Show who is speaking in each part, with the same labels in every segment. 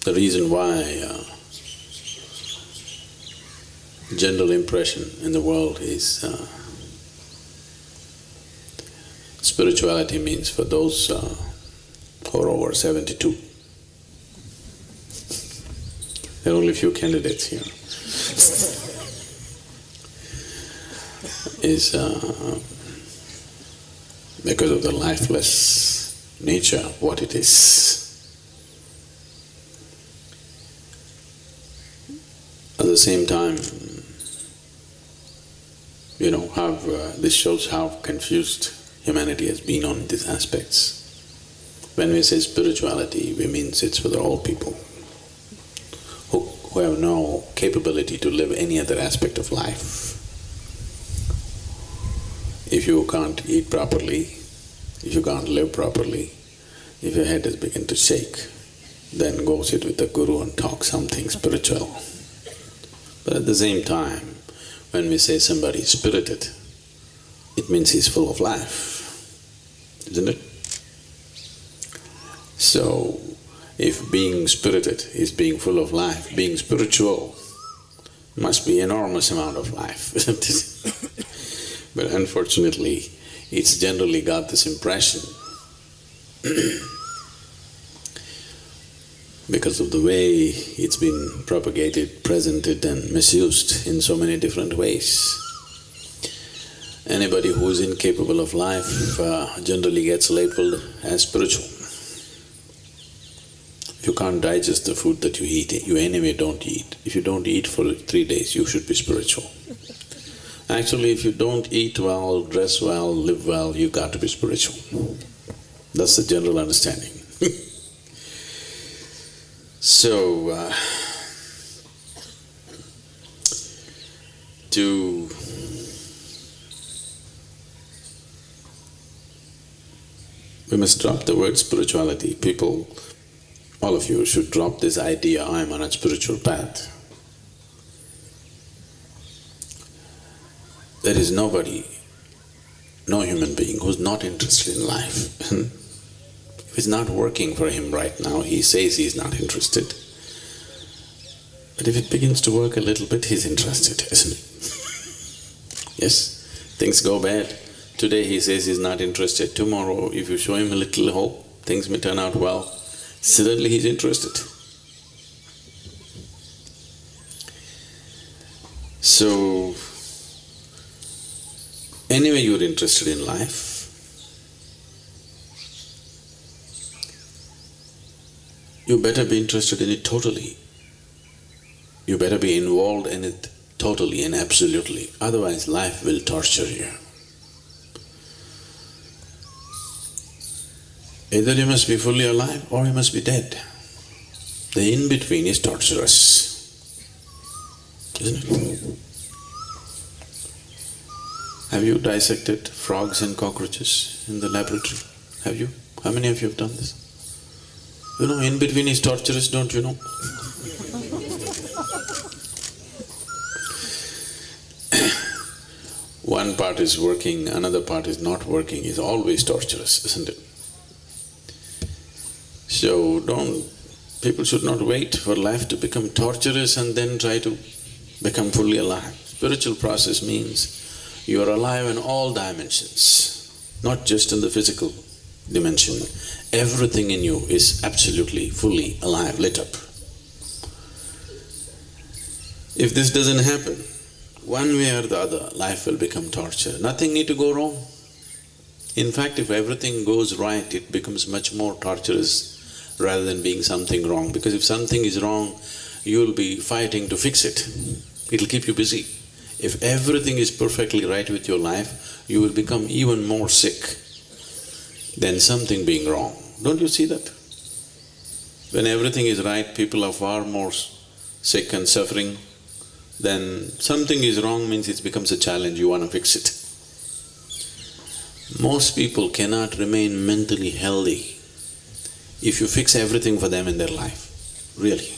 Speaker 1: The reason why general impression in the world is spirituality means for those who are over 72. There are only a few candidates here. Is because of the lifeless nature of what it is. At the same time, this shows how confused humanity has been on these aspects. When we say spirituality, we mean it's for all people who have no capability to live any other aspect of life. If you can't eat properly, if you can't live properly, if your head has begun to shake, then go sit with the guru and talk something spiritual. But at the same time, when we say somebody is spirited, it means he's full of life, isn't it? So, if being spirited is being full of life, being spiritual must be enormous amount of life, isn't it? But unfortunately, it's generally got this impression because of the way it's been propagated, presented and misused in so many different ways. Anybody who is incapable of life generally gets labeled as spiritual. If you can't digest the food that you eat, you anyway don't eat. If you don't eat for 3 days, you should be spiritual. Actually, if you don't eat well, dress well, live well, you got to be spiritual. That's the general understanding. So, we must drop the word spirituality. People, all of you should drop this idea, I'm on a spiritual path. There is nobody, no human being who's not interested in life. If it's not working for him right now, he says he's not interested. But if it begins to work a little bit, he's interested, isn't he? Yes, things go bad. Today he says he's not interested. Tomorrow, if you show him a little hope, things may turn out well. Suddenly he's interested. So, anyway you're interested in life, you better be interested in it totally. You better be involved in it totally and absolutely, otherwise life will torture you. Either you must be fully alive or you must be dead. The in-between is torturous, isn't it? Have you dissected frogs and cockroaches in the laboratory? Have you? How many of you have done this? You know, in between is torturous, don't you know? One part is working, another part is not working, is always torturous, isn't it? So people should not wait for life to become torturous and then try to become fully alive. Spiritual process means you are alive in all dimensions, not just in the physical dimension. Everything in you is absolutely, fully alive, lit up. If this doesn't happen, one way or the other, life will become torture. Nothing need to go wrong. In fact, if everything goes right, it becomes much more torturous rather than being something wrong. Because if something is wrong, you'll be fighting to fix it. It'll keep you busy. If everything is perfectly right with your life, you will become even more sick than something being wrong. Don't you see that? When everything is right, people are far more sick and suffering. Then something is wrong means it becomes a challenge, you want to fix it. Most people cannot remain mentally healthy if you fix everything for them in their life, really.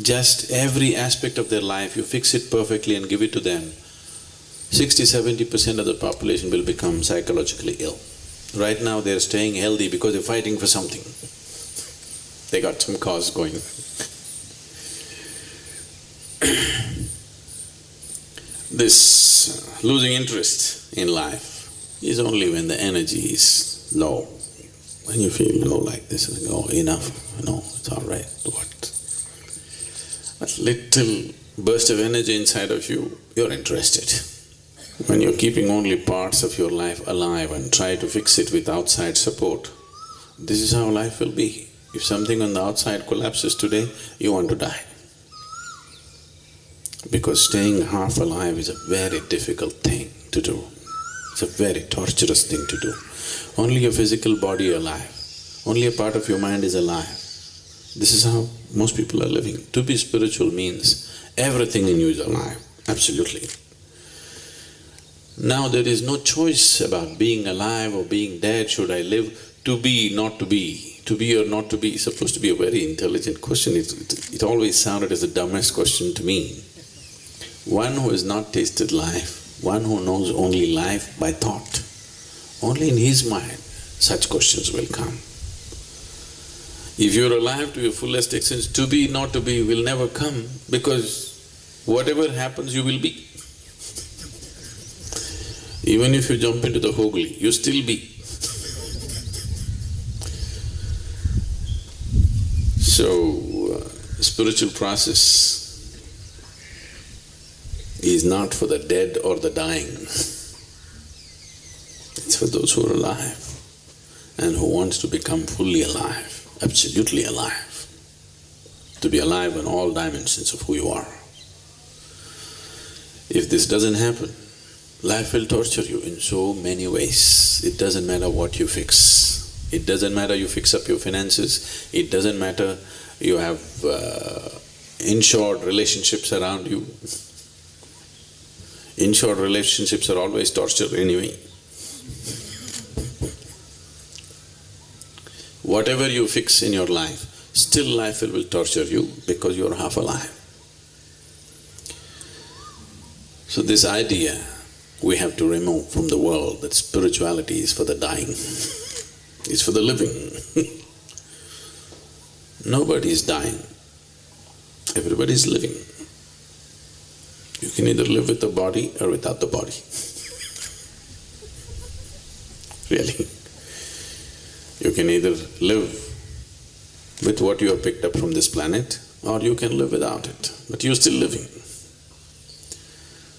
Speaker 1: Just every aspect of their life, you fix it perfectly and give it to them, 60–70% of the population will become psychologically ill. Right now they're staying healthy because they're fighting for something. They got some cause going. This losing interest in life is only when the energy is low. When you feel low like this, you go, enough, no, it's all right, what? That little burst of energy inside of you, you're interested. When you're keeping only parts of your life alive and try to fix it with outside support, this is how life will be. If something on the outside collapses today, you want to die. Because staying half alive is a very difficult thing to do. It's a very torturous thing to do. Only your physical body is alive. Only a part of your mind is alive. This is how most people are living. To be spiritual means everything in you is alive, absolutely. Now there is no choice about being alive or being dead, should I live, to be, not to be. To be or not to be is supposed to be a very intelligent question. It always sounded as the dumbest question to me. One who has not tasted life, one who knows only life by thought, only in his mind such questions will come. If you're alive to your fullest extent, to be, not to be will never come, because whatever happens you will be. Even if you jump into the Hogli, you still be. So, spiritual process is not for the dead or the dying. It's for those who are alive and who wants to become fully alive, absolutely alive. To be alive in all dimensions of who you are. If this doesn't happen, life will torture you in so many ways. It doesn't matter what you fix. It doesn't matter you fix up your finances. It doesn't matter you have insured relationships around you. Insured relationships are always torture anyway. Whatever you fix in your life, still life will torture you because you're half alive. So this idea we have to remove from the world that spirituality is for the dying, it's for the living. Nobody is dying, everybody is living. You can either live with the body or without the body. Really. You can either live with what you have picked up from this planet, or you can live without it, but you're still living.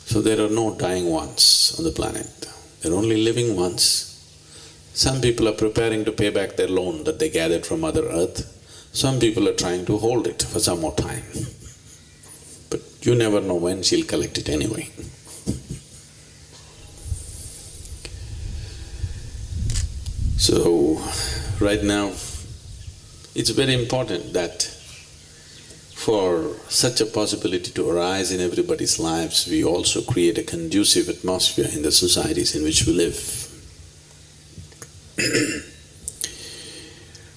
Speaker 1: So there are no dying ones on the planet, there are only living ones. Some people are preparing to pay back their loan that they gathered from Mother Earth. Some people are trying to hold it for some more time. But you never know when she'll collect it anyway. So, right now, it's very important that for such a possibility to arise in everybody's lives, we also create a conducive atmosphere in the societies in which we live.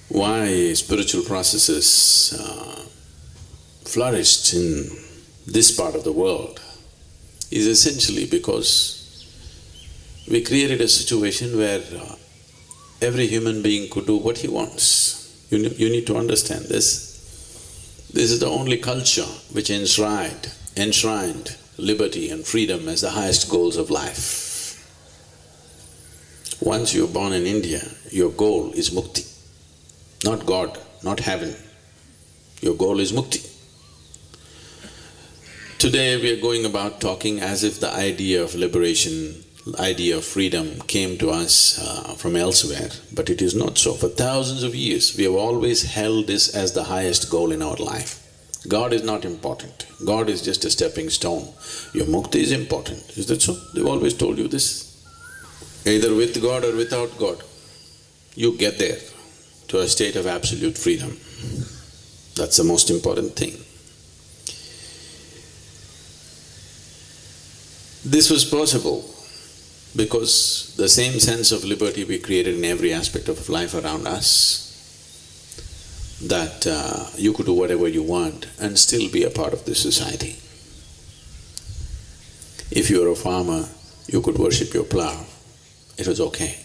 Speaker 1: Why spiritual processes flourished in this part of the world is essentially because we created a situation where every human being could do what he wants. You need to understand this. This is the only culture which enshrined liberty and freedom as the highest goals of life. Once you're born in India, your goal is mukti. Not God, not heaven. Your goal is mukti. Today we are going about talking as if the idea of liberation, idea of freedom came to us from elsewhere, but it is not so. For thousands of years, we have always held this as the highest goal in our life. God is not important. God is just a stepping stone. Your mukti is important. Is that so? They've always told you this. Either with God or without God, you get there to a state of absolute freedom. That's the most important thing. This was possible because the same sense of liberty we created in every aspect of life around us, that you could do whatever you want and still be a part of this society. If you were a farmer, you could worship your plow, it was okay.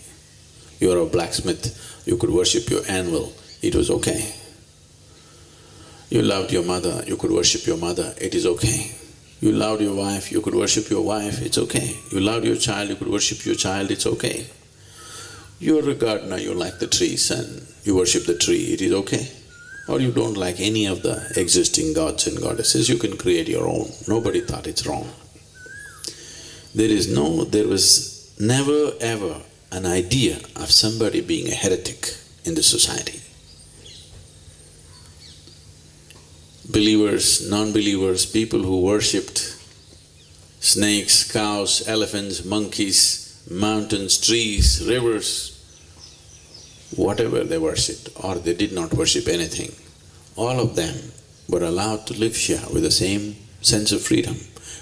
Speaker 1: You were a blacksmith, you could worship your anvil, it was okay. You loved your mother, you could worship your mother, it is okay. You loved your wife, you could worship your wife, it's okay. You loved your child, you could worship your child, it's okay. You're a gardener, you like the trees and you worship the tree, it is okay. Or you don't like any of the existing gods and goddesses, you can create your own. Nobody thought it's wrong. There was never ever an idea of somebody being a heretic in the society. Believers, non-believers, people who worshipped snakes, cows, elephants, monkeys, mountains, trees, rivers, whatever they worshipped, or they did not worship anything, all of them were allowed to live here with the same sense of freedom,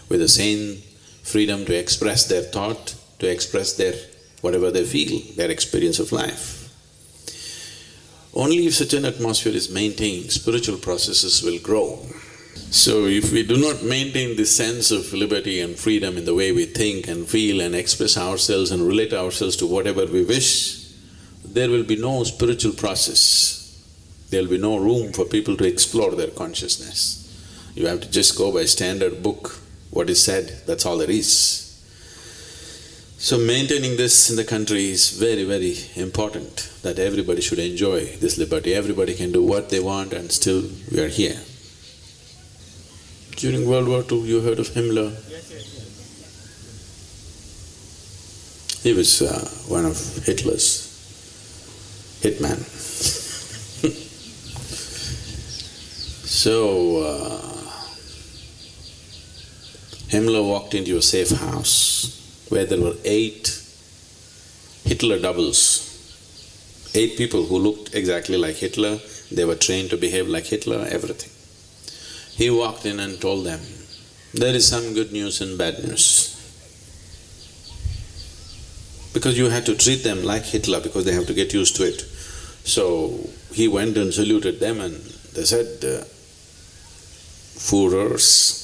Speaker 1: with the same freedom to express their thought, to express their whatever they feel, their experience of life. Only if such an atmosphere is maintained, spiritual processes will grow. So if we do not maintain this sense of liberty and freedom in the way we think and feel and express ourselves and relate ourselves to whatever we wish, there will be no spiritual process. There will be no room for people to explore their consciousness. You have to just go by standard book, what is said, that's all there is. So maintaining this in the country is very, very important, that everybody should enjoy this liberty. Everybody can do what they want and still we are here. During World War II, you heard of Himmler?
Speaker 2: Yes.
Speaker 1: He was one of Hitler's hitman. So, Himmler walked into a safe house where there were 8 Hitler doubles. 8 people who looked exactly like Hitler, they were trained to behave like Hitler, everything. He walked in and told them, there is some good news and bad news. Because you had to treat them like Hitler because they have to get used to it. So he went and saluted them and they said, Führers,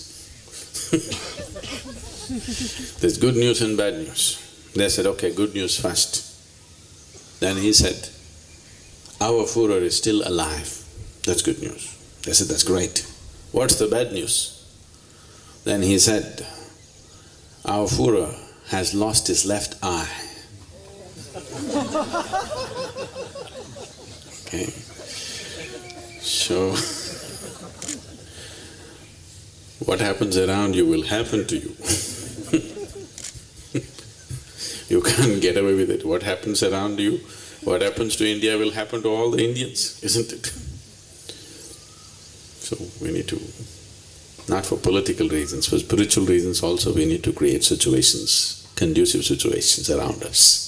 Speaker 1: there's good news and bad news. They said, okay, good news first. Then he said, our Führer is still alive. That's good news. They said, that's great. What's the bad news? Then he said, our Führer has lost his left eye. Okay. So, what happens around you will happen to you. You can't get away with it. What happens around you, what happens to India will happen to all the Indians, isn't it? So we need to, not for political reasons, for spiritual reasons also we need to create situations, conducive situations around us.